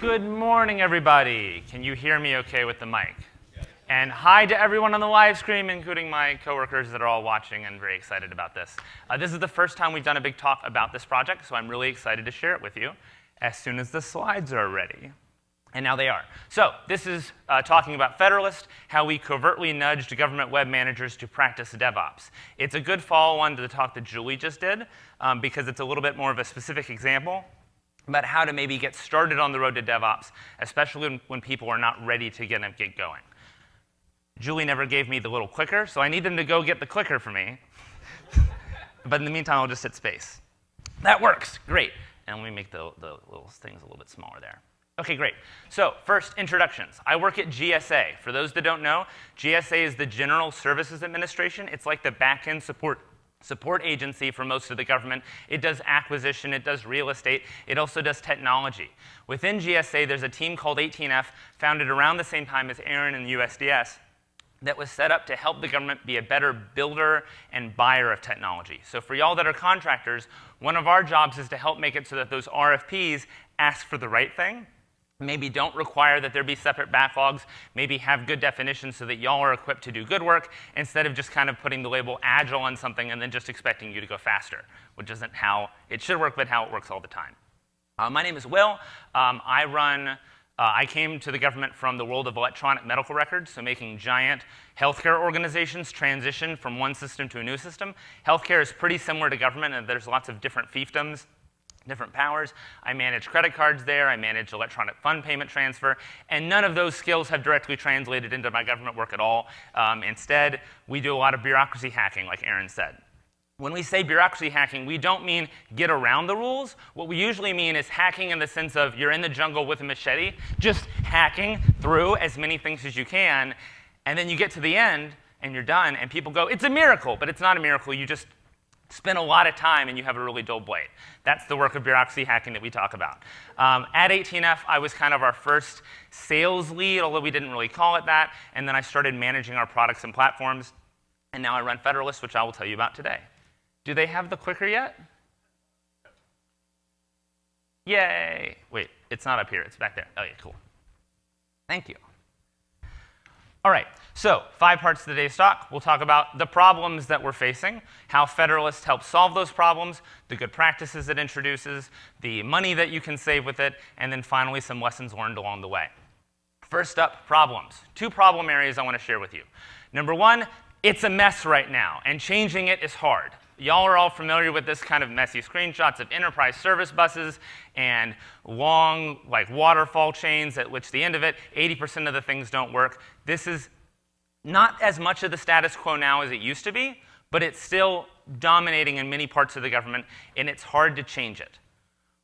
Good morning, everybody. Can you hear me okay with the mic? Yes. And hi to everyone on the live stream, including my coworkers that are all watching and very excited about this. This is the first time we've done a big talk about this project, so I'm really excited to share it with you as soon as the slides are ready. And now they are. So this is talking about Federalist, how we covertly nudged government web managers to practice DevOps. It's a good follow-on to the talk that Julie just did, because it's a little bit more of a specific example about how to maybe get started on the road to DevOps, especially when people are not ready to get going. Julie never gave me the little clicker, so I need them to go get the clicker for me. But in the meantime, I'll just hit space. That works. Great. And let me make the little things a little bit smaller there. OK, great. So first, introductions. I work at GSA. For those that don't know, GSA is the General Services Administration. It's like the back-end support agency for most of the government. It does acquisition, it does real estate, it also does technology. Within GSA, there's a team called 18F, founded around the same time as Aaron and the USDS, that was set up to help the government be a better builder and buyer of technology. So for y'all that are contractors, one of our jobs is to help make it so that those RFPs ask for the right thing. Maybe don't require that there be separate backlogs, maybe have good definitions so that y'all are equipped to do good work instead of just kind of putting the label agile on something and then just expecting you to go faster, which isn't how it should work, but how it works all the time. My name is Will. I came to the government from the world of electronic medical records, so making giant healthcare organizations transition from one system to a new system. Healthcare is pretty similar to government, and there's lots of different fiefdoms, different powers. I manage credit cards there. I manage electronic fund payment transfer. And none of those skills have directly translated into my government work at all. Instead, we do a lot of bureaucracy hacking, like Aaron said. When we say bureaucracy hacking, we don't mean get around the rules. What we usually mean is hacking in the sense of you're in the jungle with a machete, just hacking through as many things as you can. And then you get to the end, and you're done. And people go, it's a miracle. But it's not a miracle. You just spend a lot of time, and you have a really dull blade. That's the work of bureaucracy hacking that we talk about. At 18F, I was kind of our first sales lead, although we didn't really call it that. And then I started managing our products and platforms. And now I run Federalist, which I will tell you about today. Do they have the clicker yet? Yay. Wait, it's not up here. It's back there. Oh, yeah, cool. Thank you. All right, so 5 parts of today's talk. We'll talk about the problems that we're facing, how Federalist helps solve those problems, the good practices it introduces, the money that you can save with it, and then finally some lessons learned along the way. First up, problems. 2 problem areas I want to share with you. Number 1, it's a mess right now, and changing it is hard. Y'all are all familiar with this kind of messy screenshots of enterprise service buses and long, like waterfall chains at which the end of it, 80% of the things don't work. This is not as much of the status quo now as it used to be, but it's still dominating in many parts of the government, and it's hard to change it.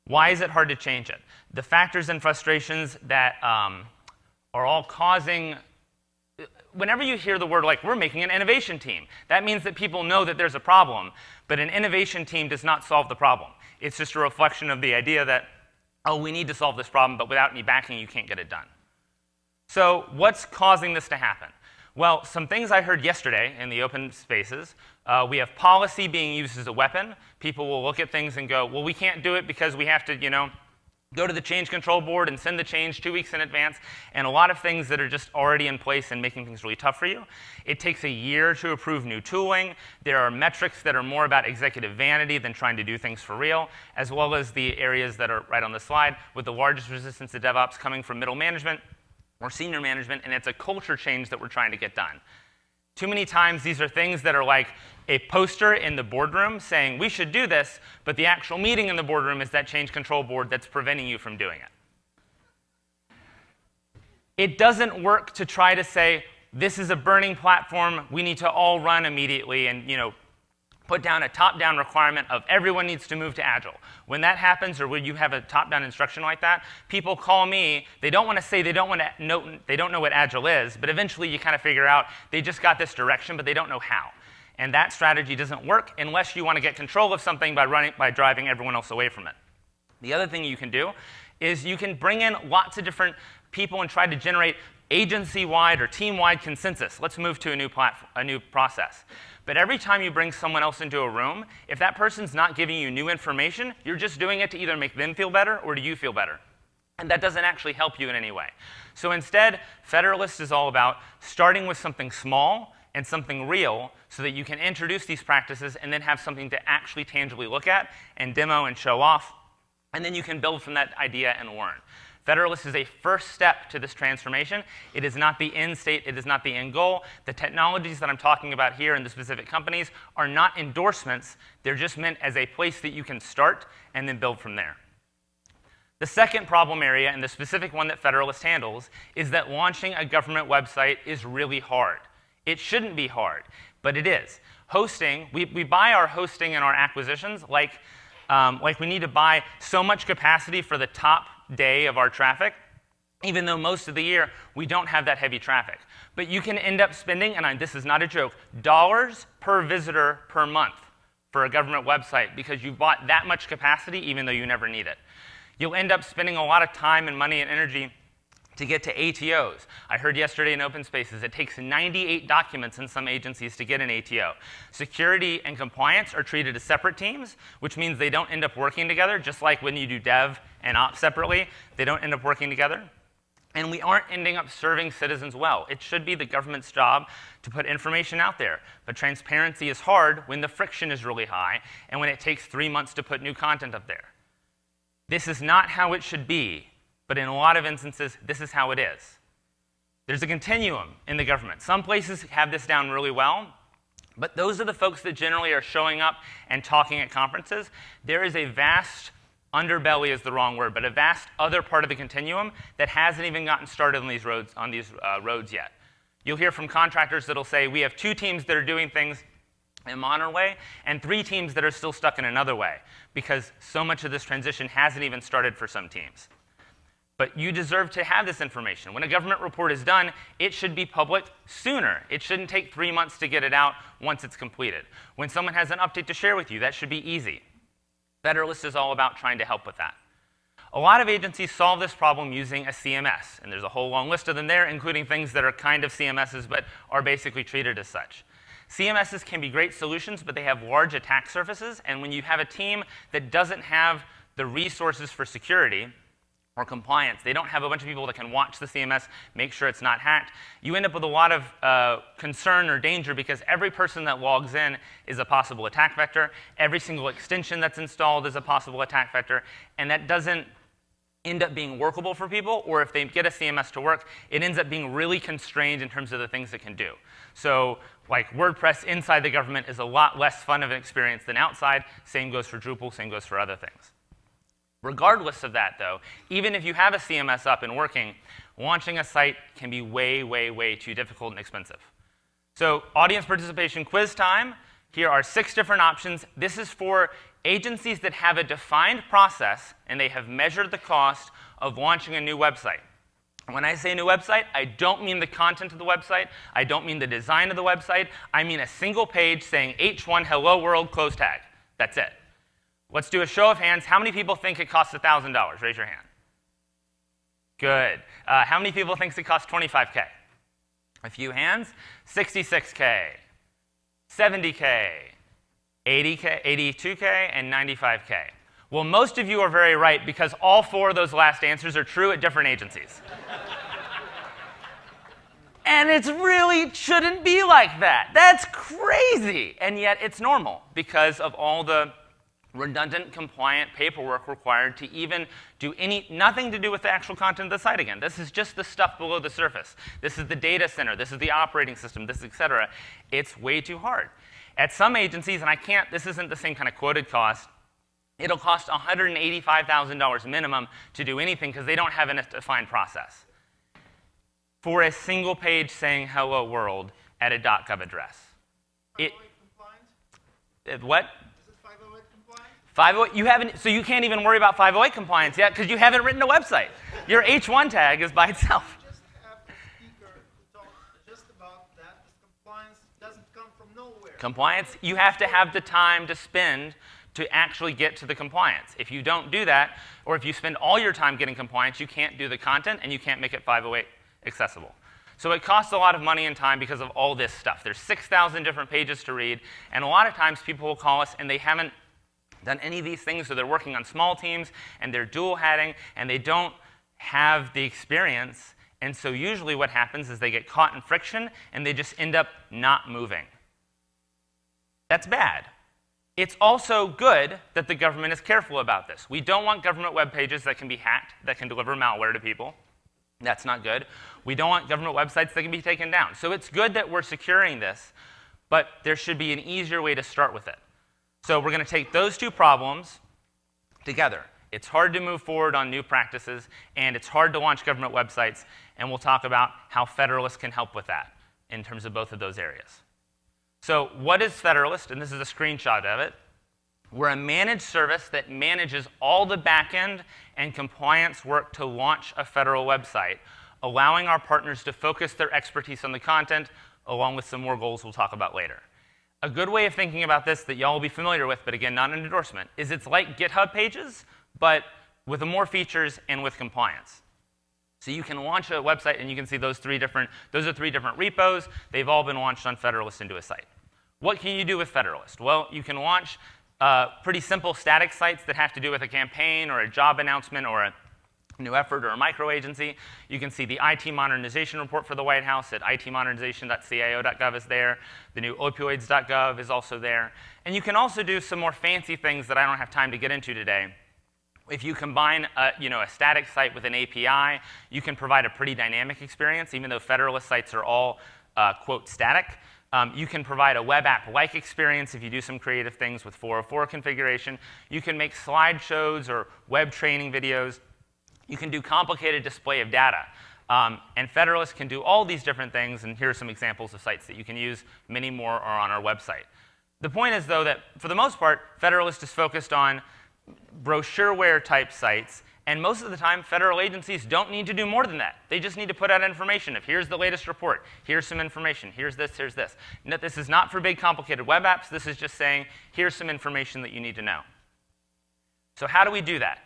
Why is it hard to change it? The factors and frustrations that are all causing. Whenever you hear the word like, we're making an innovation team, that means that people know that there's a problem, but an innovation team does not solve the problem. It's just a reflection of the idea that, oh, we need to solve this problem, but without any backing, you can't get it done. So what's causing this to happen? Well, some things I heard yesterday in the open spaces. We have policy being used as a weapon. People will look at things and go, well, we can't do it because we have to, go to the change control board and send the change 2 weeks in advance, and a lot of things that are just already in place and making things really tough for you. It takes a year to approve new tooling. There are metrics that are more about executive vanity than trying to do things for real, as well as the areas that are right on the slide, with the largest resistance to DevOps coming from middle management or senior management, and it's a culture change that we're trying to get done. Too many times, these are things that are like a poster in the boardroom saying, we should do this, but the actual meeting in the boardroom is that change control board that's preventing you from doing it. It doesn't work to try to say, this is a burning platform, we need to all run immediately, and put down a top-down requirement of everyone needs to move to Agile. When that happens, or when you have a top-down instruction like that, people call me. They don't want to say they don't know what Agile is, but eventually you kind of figure out they just got this direction, but they don't know how. And that strategy doesn't work unless you want to get control of something by driving everyone else away from it. The other thing you can do is you can bring in lots of different people and try to generate agency-wide or team-wide consensus. Let's move to a new process. But every time you bring someone else into a room, if that person's not giving you new information, you're just doing it to either make them feel better or do you feel better. And that doesn't actually help you in any way. So instead, Federalist is all about starting with something small and something real so that you can introduce these practices and then have something to actually tangibly look at and demo and show off. And then you can build from that idea and learn. Federalist is a first step to this transformation. It is not the end state. It is not the end goal. The technologies that I'm talking about here in the specific companies are not endorsements. They're just meant as a place that you can start and then build from there. The second problem area, and the specific one that Federalist handles, is that launching a government website is really hard. It shouldn't be hard, but it is. Hosting, we buy our hosting and our acquisitions like we need to buy so much capacity for the top day of our traffic, even though most of the year we don't have that heavy traffic. But you can end up spending, and this is not a joke, dollars per visitor per month for a government website because you bought that much capacity even though you never need it. You'll end up spending a lot of time and money and energy to get to ATOs. I heard yesterday in Open Spaces it takes 98 documents in some agencies to get an ATO. Security and compliance are treated as separate teams, which means they don't end up working together, just like when you do dev and ops separately. They don't end up working together. And we aren't ending up serving citizens well. It should be the government's job to put information out there. But transparency is hard when the friction is really high and when it takes 3 months to put new content up there. This is not how it should be, but in a lot of instances, this is how it is. There's a continuum in the government. Some places have this down really well, but those are the folks that generally are showing up and talking at conferences. There is a vast underbelly is the wrong word, but a vast other part of the continuum that hasn't even gotten started on these roads yet. You'll hear from contractors that'll say, we have 2 teams that are doing things in a modern way, and 3 teams that are still stuck in another way, because so much of this transition hasn't even started for some teams. But you deserve to have this information. When a government report is done, it should be public sooner. It shouldn't take 3 months to get it out once it's completed. When someone has an update to share with you, that should be easy. Federalist is all about trying to help with that. A lot of agencies solve this problem using a CMS, and there's a whole long list of them there, including things that are kind of CMSs but are basically treated as such. CMSs can be great solutions, but they have large attack surfaces, and when you have a team that doesn't have the resources for security or compliance, they don't have a bunch of people that can watch the CMS, make sure it's not hacked, you end up with a lot of concern or danger because every person that logs in is a possible attack vector, every single extension that's installed is a possible attack vector, and that doesn't end up being workable for people, or if they get a CMS to work, it ends up being really constrained in terms of the things it can do. So like WordPress inside the government is a lot less fun of an experience than outside. Same goes for Drupal, same goes for other things. Regardless of that, though, even if you have a CMS up and working, launching a site can be way, way, way too difficult and expensive. So audience participation quiz time. Here are 6 different options. This is for agencies that have a defined process and they have measured the cost of launching a new website. When I say new website, I don't mean the content of the website. I don't mean the design of the website. I mean a single page saying H1 Hello World close tag. That's it. Let's do a show of hands. How many people think it costs $1,000? Raise your hand. Good. How many people think it costs $25K? A few hands. $66K, $70K, $80K, $82K, and $95K. Well, most of you are very right because all 4 of those last answers are true at different agencies. And it really shouldn't be like that. That's crazy. And yet it's normal because of all the redundant, compliant paperwork required to even do nothing to do with the actual content of the site again. This is just the stuff below the surface. This is the data center. This is the operating system, this, et cetera. It's way too hard. At some agencies, and this isn't the same kind of quoted cost, it'll cost $185,000 minimum to do anything because they don't have a defined process for a single page saying hello world at a .gov address. 508 compliant? What? Is it 508 compliant? 508, you haven't, so you can't even worry about 508 compliance yet because you haven't written a website. Your H1 tag is by itself. Just have the speaker to talk just about that. This compliance doesn't come from nowhere. Compliance, you have to have the time to spend to actually get to the compliance. If you don't do that, or if you spend all your time getting compliance, you can't do the content and you can't make it 508 accessible. So it costs a lot of money and time because of all this stuff. There's 6,000 different pages to read, and a lot of times people will call us and they haven't done any of these things, so they're working on small teams and they're dual hatting and they don't have the experience, and so usually what happens is they get caught in friction and they just end up not moving. That's bad. It's also good that the government is careful about this. We don't want government web pages that can be hacked, that can deliver malware to people. That's not good. We don't want government websites that can be taken down. So it's good that we're securing this, but there should be an easier way to start with it. So we're going to take those two problems together. It's hard to move forward on new practices, and it's hard to launch government websites, and we'll talk about how Federalist can help with that in terms of both of those areas. So what is Federalist? And this is a screenshot of it. We're a managed service that manages all the backend and compliance work to launch a federal website, allowing our partners to focus their expertise on the content, along with some more goals we'll talk about later. A good way of thinking about this that y'all will be familiar with, but again, not an endorsement, is it's like GitHub pages, but with more features and with compliance. So you can launch a website, and you can see those are three different repos. They've all been launched on Federalist into a site. What can you do with Federalist? Well, you can launch pretty simple static sites that have to do with a campaign or a job announcement or a new effort or a micro agency. You can see the IT modernization report for the White House at itmodernization.cio.gov is there. The new opioids.gov is also there. And you can also do some more fancy things that I don't have time to get into today. If you combine a static site with an API, you can provide a pretty dynamic experience, even though Federalist sites are all, quote, static. You can provide a web app-like experience if you do some creative things with 404 configuration. You can make slideshows or web training videos. You can do complicated display of data. And Federalist can do all these different things, and here are some examples of sites that you can use. Many more are on our website. The point is, though, that for the most part, Federalist is focused on brochureware type sites, and most of the time, federal agencies don't need to do more than that. They just need to put out information of here's the latest report, here's some information, here's this, here's this. No, this is not for big, complicated web apps. This is just saying here's some information that you need to know. So how do we do that?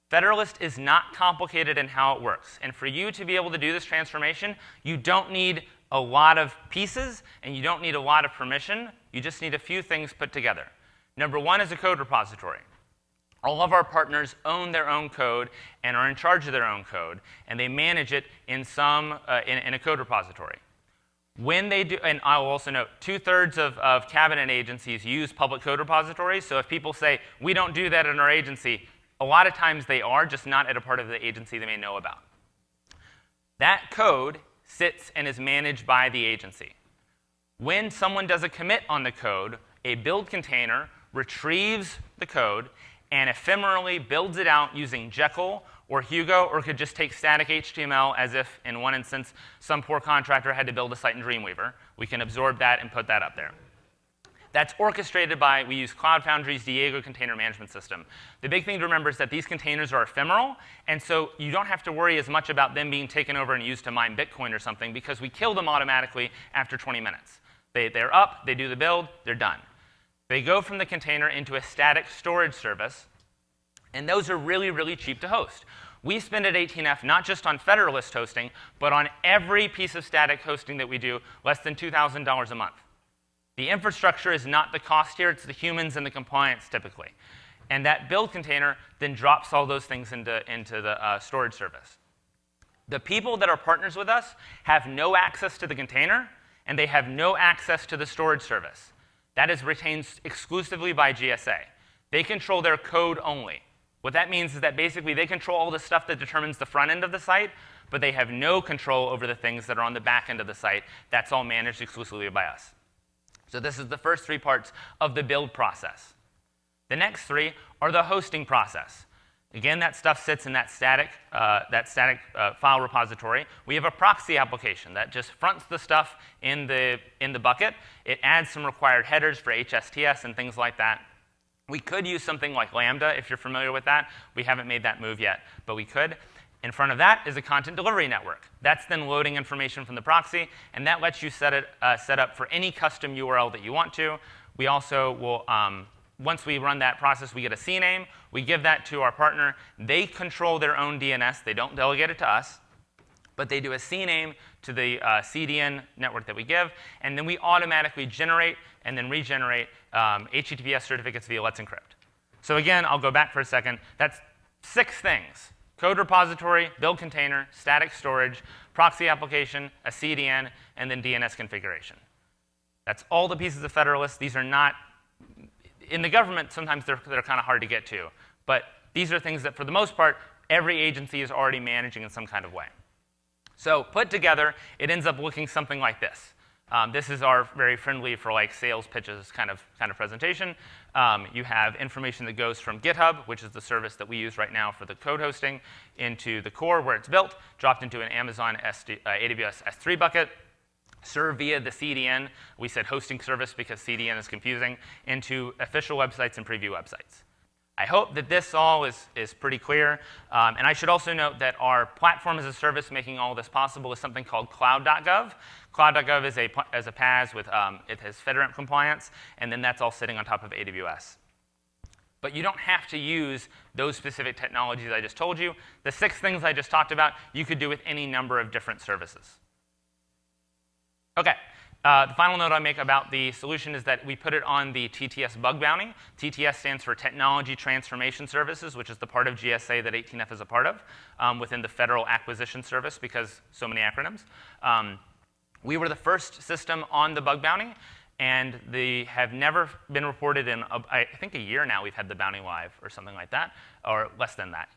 Federalist is not complicated in how it works. And for you to be able to do this transformation, you don't need a lot of pieces, and you don't need a lot of permission. You just need a few things put together. Number one is a code repository. All of our partners own their own code and are in charge of their own code, and they manage it in a code repository. When they do, and I will also note, 2/3 of cabinet agencies use public code repositories. So if people say, we don't do that in our agency, a lot of times they are, just not at a part of the agency they may know about. That code sits and is managed by the agency. When someone does a commit on the code, a build container retrieves the code and ephemerally builds it out using Jekyll or Hugo, or could just take static HTML as if, in one instance, some poor contractor had to build a site in Dreamweaver. We can absorb that and put that up there. That's orchestrated by, we use Cloud Foundry's Diego container management system. The big thing to remember is that these containers are ephemeral, and so you don't have to worry as much about them being taken over and used to mine Bitcoin or something, because we kill them automatically after 20 minutes. They're up, they do the build, they're done. They go from the container into a static storage service, and those are really, really cheap to host. We spend at 18F not just on Federalist hosting, but on every piece of static hosting that we do, less than $2,000 a month. The infrastructure is not the cost here, it's the humans and the compliance typically. And that build container then drops all those things into the storage service. The people that are partners with us have no access to the container, and they have no access to the storage service. That is retained exclusively by GSA. They control their code only. What that means is that basically they control all the stuff that determines the front end of the site, but they have no control over the things that are on the back end of the site. That's all managed exclusively by us. So this is the first three parts of the build process. The next three are the hosting process. Again, that stuff sits in that static file repository. We have a proxy application that just fronts the stuff in the bucket. It adds some required headers for HSTS and things like that. We could use something like Lambda, if you're familiar with that. We haven't made that move yet, but we could. In front of that is a content delivery network. That's then loading information from the proxy, and that lets you set up for any custom URL that you want to. We also will, once we run that process, we get a CNAME. We give that to our partner. They control their own DNS. They don't delegate it to us, but they do a CNAME to the CDN network that we give, and then we automatically generate and then regenerate HTTPS certificates via Let's Encrypt. So again, I'll go back for a second. That's 6 things. code repository, build container, static storage, proxy application, a CDN, and then DNS configuration. That's all the pieces of Federalist. These are not, in the government, sometimes they're kind of hard to get to. But these are things that, for the most part, every agency is already managing in some kind of way. So put together, it ends up looking something like this. This is our very friendly for like sales pitches kind of presentation. You have information that goes from GitHub, which is the service that we use right now for the code hosting, into the core where it's built, dropped into an Amazon AWS S3 bucket, served via the CDN. We said hosting service because CDN is confusing, into official websites and preview websites. I hope that this all is pretty clear. And I should also note that our platform as a service making all this possible is something called cloud.gov. Cloud.gov is a PaaS with, it has FedRAMP compliance, and then that's all sitting on top of AWS. But you don't have to use those specific technologies I just told you. The 6 things I just talked about, you could do with any number of different services. OK. The final note I make about the solution is that we put it on the TTS bug bounty. TTS stands for Technology Transformation Services, which is the part of GSA that 18F is a part of within the Federal Acquisition Service, because so many acronyms. We were the first system on the bug bounty, and they have never been reported in, I think, a year now we've had the bounty live or something like that, or less than that.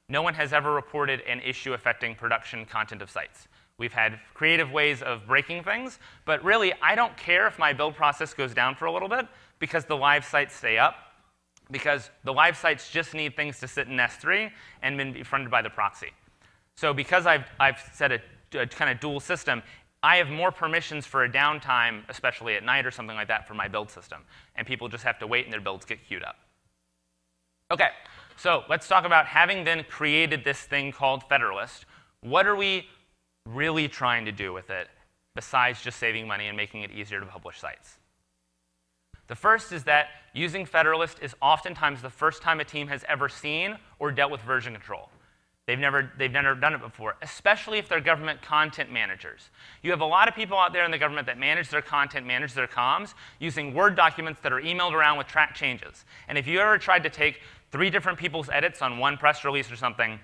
No one has ever reported an issue affecting production content of sites. We've had creative ways of breaking things, but really, I don't care if my build process goes down for a little bit, because the live sites stay up, because the live sites just need things to sit in S3 and be funded by the proxy. So because I've set a kind of dual system, I have more permissions for a downtime, especially at night or something like that, for my build system. And people just have to wait and their builds get queued up. OK, so let's talk about having then created this thing called Federalist. What are we really trying to do with it besides just saving money and making it easier to publish sites? The first is that using Federalist is oftentimes the first time a team has ever seen or dealt with version control. They've never done it before, especially if they're government content managers. You have a lot of people out there in the government that manage their content, manage their comms, using Word documents that are emailed around with track changes. And if you ever tried to take 3 different people's edits on one press release or something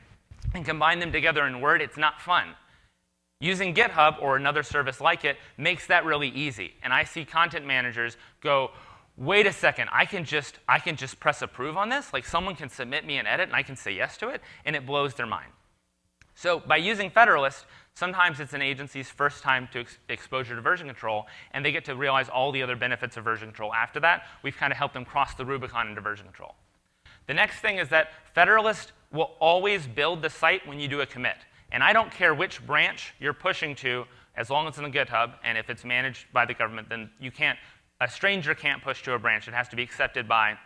and combine them together in Word, it's not fun. Using GitHub or another service like it makes that really easy. And I see content managers go, wait a second, I can just press approve on this? Like someone can submit me an edit and I can say yes to it? And it blows their mind. So by using Federalist, sometimes it's an agency's first time to exposure to version control, and they get to realize all the other benefits of version control after that. We've kind of helped them cross the Rubicon into version control. The next thing is that Federalist will always build the site when you do a commit. And I don't care which branch you're pushing to, as long as it's in the GitHub, and if it's managed by the government, then you can't, a stranger can't push to a branch. It has to be accepted by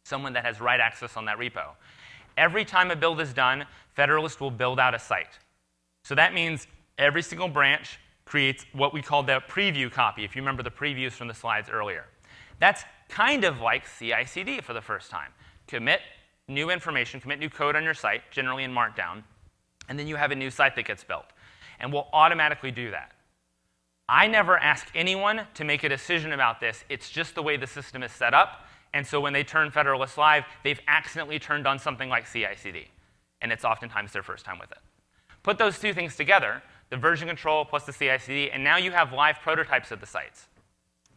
someone that has write access on that repo. Every time a build is done, Federalist will build out a site. So that means every single branch creates what we call the preview copy, if you remember the previews from the slides earlier. That's kind of like CI/CD for the first time. Commit new information, commit new code on your site, generally in Markdown, and then you have a new site that gets built. And we'll automatically do that. I never ask anyone to make a decision about this. It's just the way the system is set up. And so when they turn Federalist live, they've accidentally turned on something like CI/CD. And it's oftentimes their first time with it. Put those 2 things together, the version control plus the CI/CD, and now you have live prototypes of the sites.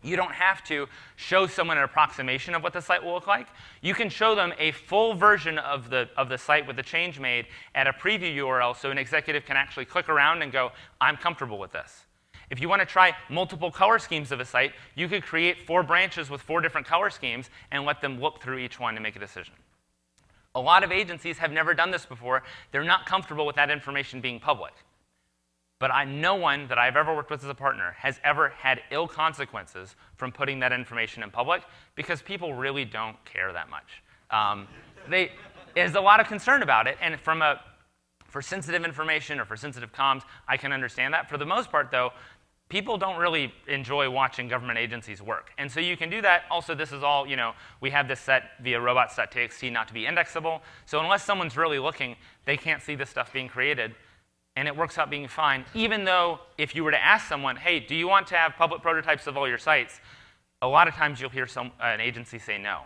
You don't have to show someone an approximation of what the site will look like. You can show them a full version of the site with the change made at a preview URL so an executive can actually click around and go, I'm comfortable with this. If you want to try multiple color schemes of a site, you could create 4 branches with 4 different color schemes and let them look through each one to make a decision. A lot of agencies have never done this before. They're not comfortable with that information being public. But no one that I've ever worked with as a partner has ever had ill consequences from putting that information in public, because people really don't care that much. There's a lot of concern about it, and for sensitive information or for sensitive comms, I can understand that. For the most part, though, people don't really enjoy watching government agencies work. And so you can do that. Also, this is all, we have this set via robots.txt not to be indexable. So unless someone's really looking, they can't see this stuff being created. And it works out being fine, even though if you were to ask someone, hey, do you want to have public prototypes of all your sites? A lot of times you'll hear an agency say no.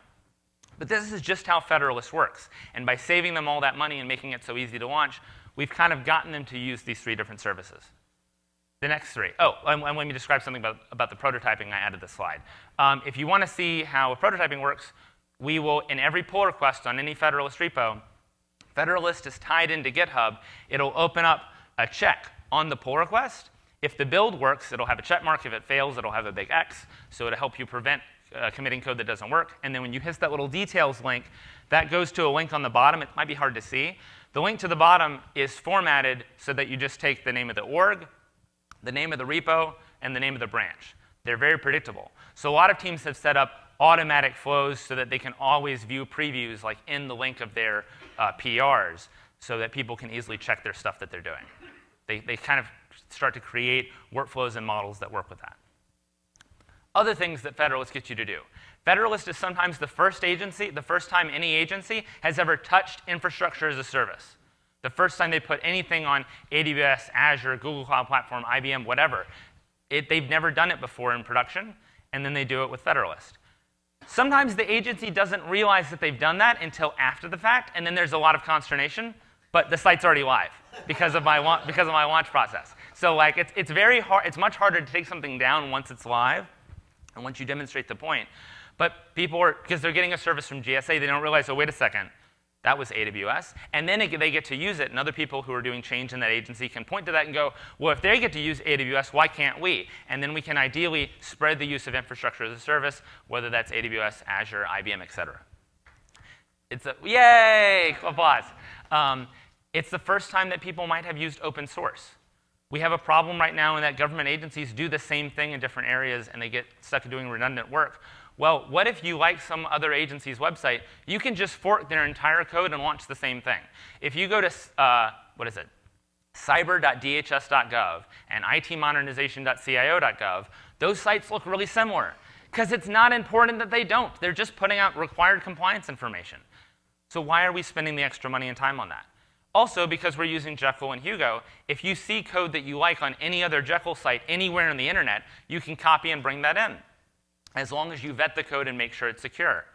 But this is just how Federalist works. And by saving them all that money and making it so easy to launch, we've kind of gotten them to use these 3 different services. The next 3. Oh, and let me describe something about the prototyping. I added this slide. If you want to see how prototyping works, we will, in every pull request on any Federalist repo, Federalist is tied into GitHub. It'll open up a check on the pull request. If the build works, it'll have a check mark. If it fails, it'll have a big X. So it'll help you prevent committing code that doesn't work. And then when you hit that little details link, that goes to a link on the bottom. It might be hard to see. The link to the bottom is formatted so that you just take the name of the org, the name of the repo, and the name of the branch. They're very predictable. So a lot of teams have set up automatic flows so that they can always view previews like in the link of their PRs so that people can easily check their stuff that they're doing. They kind of start to create workflows and models that work with that. Other things that Federalist gets you to do. Federalist is sometimes the first time any agency has ever touched infrastructure as a service. The first time they put anything on AWS, Azure, Google Cloud Platform, IBM, whatever. They've never done it before in production, and then they do it with Federalist. Sometimes the agency doesn't realize that they've done that until after the fact, and then there's a lot of consternation, but the site's already live because of my launch process. So like it's very hard. It's much harder to take something down once it's live and once you demonstrate the point. But people are, because they're getting a service from GSA, they don't realize, oh, wait a second, that was AWS. And then they get to use it, and other people who are doing change in that agency can point to that and go, well, if they get to use AWS, why can't we? And then we can ideally spread the use of infrastructure as a service, whether that's AWS, Azure, IBM, et cetera. It's a, yay, applause. It's the first time that people might have used open source. We have a problem right now in that government agencies do the same thing in different areas, and they get stuck doing redundant work. Well, what if you like some other agency's website? You can just fork their entire code and launch the same thing. If you go to, cyber.dhs.gov and itmodernization.cio.gov, those sites look really similar because it's not important that they don't. They're just putting out required compliance information. So why are we spending the extra money and time on that? Also, because we're using Jekyll and Hugo, if you see code that you like on any other Jekyll site anywhere on the internet, you can copy and bring that in, as long as you vet the code and make sure it's secure.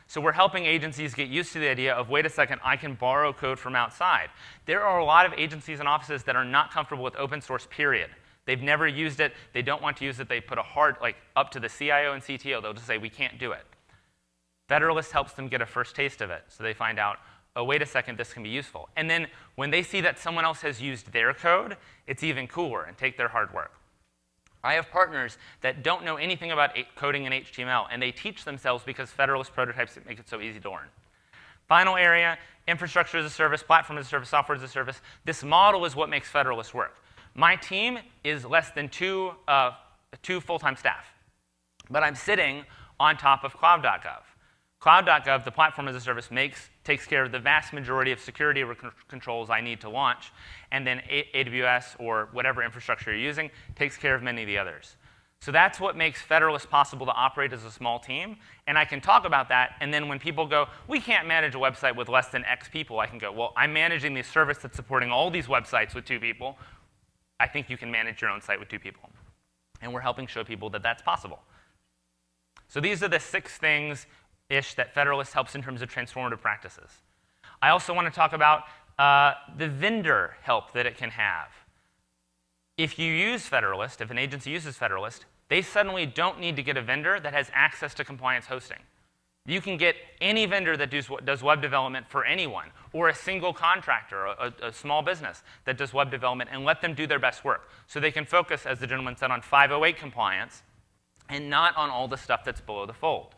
So we're helping agencies get used to the idea of, wait a second, I can borrow code from outside. There are a lot of agencies and offices that are not comfortable with open source, period. They've never used it. They don't want to use it. They put a hard, up to the CIO and CTO. They'll just say, we can't do it. Federalist helps them get a first taste of it. So they find out, oh, wait a second, this can be useful. And then when they see that someone else has used their code, it's even cooler and take their hard work. I have partners that don't know anything about coding in HTML, and they teach themselves because Federalist prototypes make it so easy to learn. Final area, infrastructure as a service, platform as a service, software as a service. This model is what makes Federalist work. My team is less than two full-time staff, but I'm sitting on top of cloud.gov. Cloud.gov, the platform as a service, takes care of the vast majority of security controls I need to launch, and then AWS or whatever infrastructure you're using takes care of many of the others. So that's what makes Federalist possible to operate as a small team, and I can talk about that, and then when people go, we can't manage a website with less than X people, I can go, well, I'm managing the service that's supporting all these websites with 2 people. I think you can manage your own site with 2 people. And we're helping show people that that's possible. So these are the 6 things that Federalist helps in terms of transformative practices. I also want to talk about the vendor help that it can have. If you use Federalist, if an agency uses Federalist, they suddenly don't need to get a vendor that has access to compliance hosting. You can get any vendor that does web development for anyone, or a single contractor, a small business that does web development, and let them do their best work. So they can focus, as the gentleman said, on 508 compliance and not on all the stuff that's below the fold.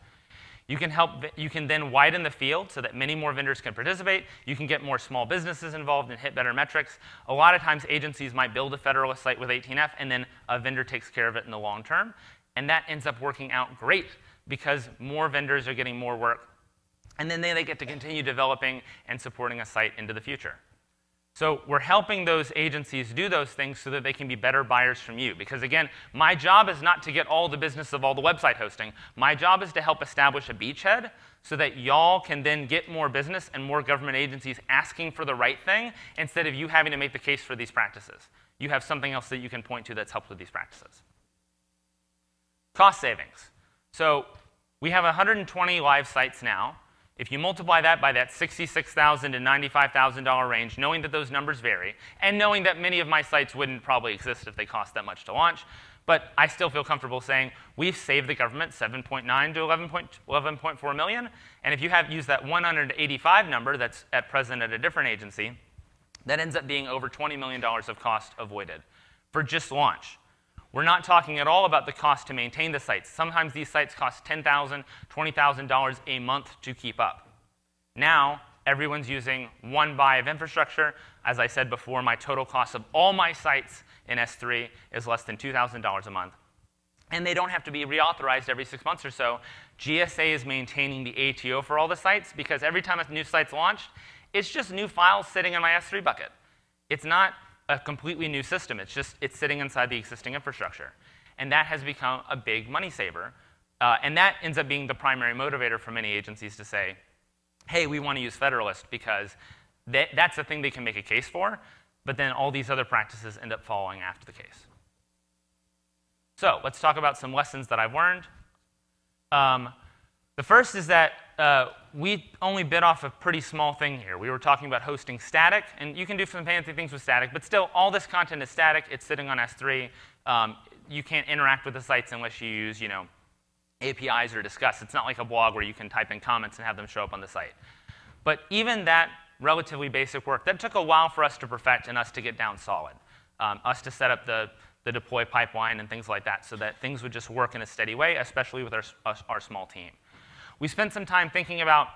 You can then widen the field so that many more vendors can participate. You can get more small businesses involved and hit better metrics. A lot of times agencies might build a Federalist site with 18F and then a vendor takes care of it in the long term. And that ends up working out great because more vendors are getting more work. And then they get to continue developing and supporting a site into the future. So we're helping those agencies do those things so that they can be better buyers from you. Because again, my job is not to get all the business of all the website hosting. My job is to help establish a beachhead so that y'all can then get more business and more government agencies asking for the right thing instead of you having to make the case for these practices. You have something else that you can point to that's helped with these practices. Cost savings. So we have 120 live sites now. If you multiply that by that $66,000 to $95,000 range, knowing that those numbers vary, and knowing that many of my sites wouldn't probably exist if they cost that much to launch, but I still feel comfortable saying we've saved the government $7.9 to $11.4 million. And if you use that 185 number that's at present at a different agency, that ends up being over $20 million of cost avoided for just launch. We're not talking at all about the cost to maintain the sites. Sometimes these sites cost $10,000, $20,000 a month to keep up. Now, everyone's using one buy of infrastructure. As I said before, my total cost of all my sites in S3 is less than $2,000 a month. And they don't have to be reauthorized every 6 months or so. GSA is maintaining the ATO for all the sites because every time a new site's launched, it's just new files sitting in my S3 bucket. It's not a completely new system. It's sitting inside the existing infrastructure. And that has become a big money saver. And that ends up being the primary motivator for many agencies to say, hey, we want to use Federalist because that's the thing they can make a case for. But then all these other practices end up following after the case. So let's talk about some lessons that I've learned. The first is that we only bit off a pretty small thing here. We were talking about hosting static, and you can do some fancy things with static, but still, all this content is static. It's sitting on S3. You can't interact with the sites unless you use, APIs or Discuss. It's not like a blog where you can type in comments and have them show up on the site. But even that relatively basic work, that took a while for us to perfect and us to get down solid, us to set up the deploy pipeline and things like that so that things would just work in a steady way, especially with our small team. We spent some time thinking about,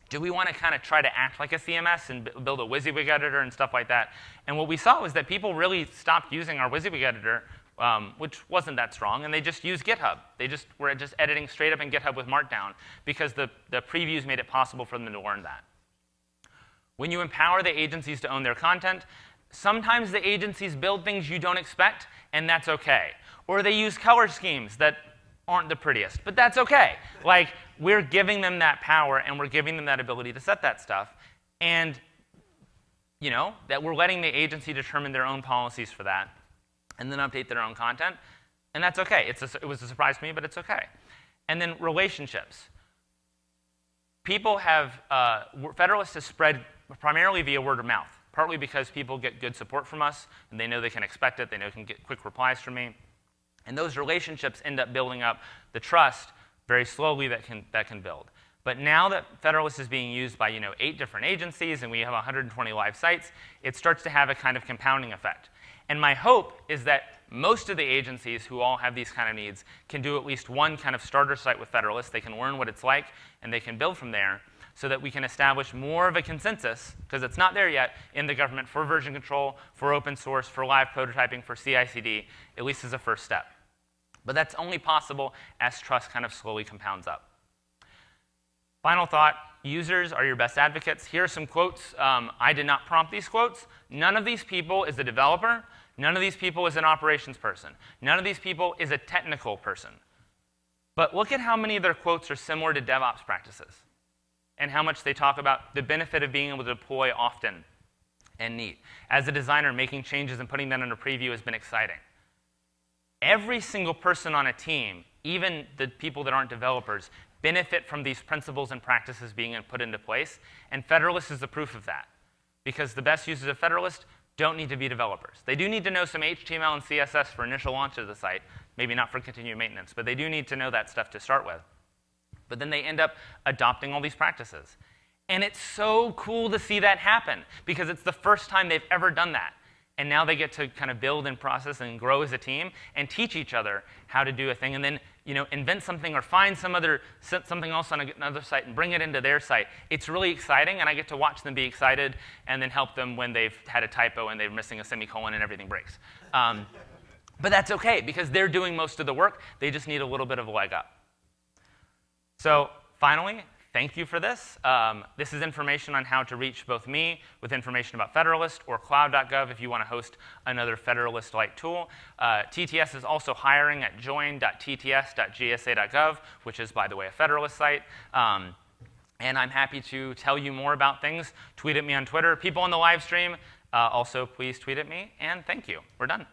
do we want to kind of try to act like a CMS and build a WYSIWYG editor and stuff like that? And what we saw was that people really stopped using our WYSIWYG editor, which wasn't that strong, and they just used GitHub. They were just editing straight up in GitHub with Markdown because the previews made it possible for them to learn that. When you empower the agencies to own their content, sometimes the agencies build things you don't expect, and that's OK. Or they use color schemes that aren't the prettiest, but that's OK. Like, we're giving them that power, and we're giving them that ability to set that stuff. And that we're letting the agency determine their own policies for that and then update their own content. And that's OK. It was a surprise to me, but it's OK. And then relationships. People have Federalist has spread primarily via word of mouth, partly because people get good support from us, and they know they can expect it. They know they can get quick replies from me. And those relationships end up building up the trust very slowly that can build. But now that Federalist is being used by 8 different agencies, and we have 120 live sites, it starts to have a kind of compounding effect. And my hope is that most of the agencies who all have these kind of needs can do at least one kind of starter site with Federalist. They can learn what it's like, and they can build from there so that we can establish more of a consensus, because it's not there yet, in the government for version control, for open source, for live prototyping, for CI/CD, at least as a first step. But that's only possible as trust kind of slowly compounds up. Final thought, users are your best advocates. Here are some quotes. I did not prompt these quotes. None of these people is a developer. None of these people is an operations person. None of these people is a technical person. But look at how many of their quotes are similar to DevOps practices and how much they talk about the benefit of being able to deploy often and neat. As a designer, making changes and putting that in a preview has been exciting. Every single person on a team, even the people that aren't developers, benefit from these principles and practices being put into place. And Federalist is the proof of that. Because the best users of Federalist don't need to be developers. They do need to know some HTML and CSS for initial launch of the site, maybe not for continued maintenance, but they do need to know that stuff to start with. But then they end up adopting all these practices. And it's so cool to see that happen, because it's the first time they've ever done that. And now they get to kind of build and process and grow as a team and teach each other how to do a thing, and then invent something or find something else on another site and bring it into their site. It's really exciting, and I get to watch them be excited and then help them when they've had a typo and they're missing a semicolon and everything breaks. But that's OK, because they're doing most of the work. They just need a little bit of a leg up. So finally, thank you for this. This is information on how to reach both me with information about Federalist or cloud.gov if you want to host another Federalist-like tool. TTS is also hiring at join.tts.gsa.gov, which is, by the way, a Federalist site. And I'm happy to tell you more about things. Tweet at me on Twitter. People on the live stream, also please tweet at me. And thank you. We're done.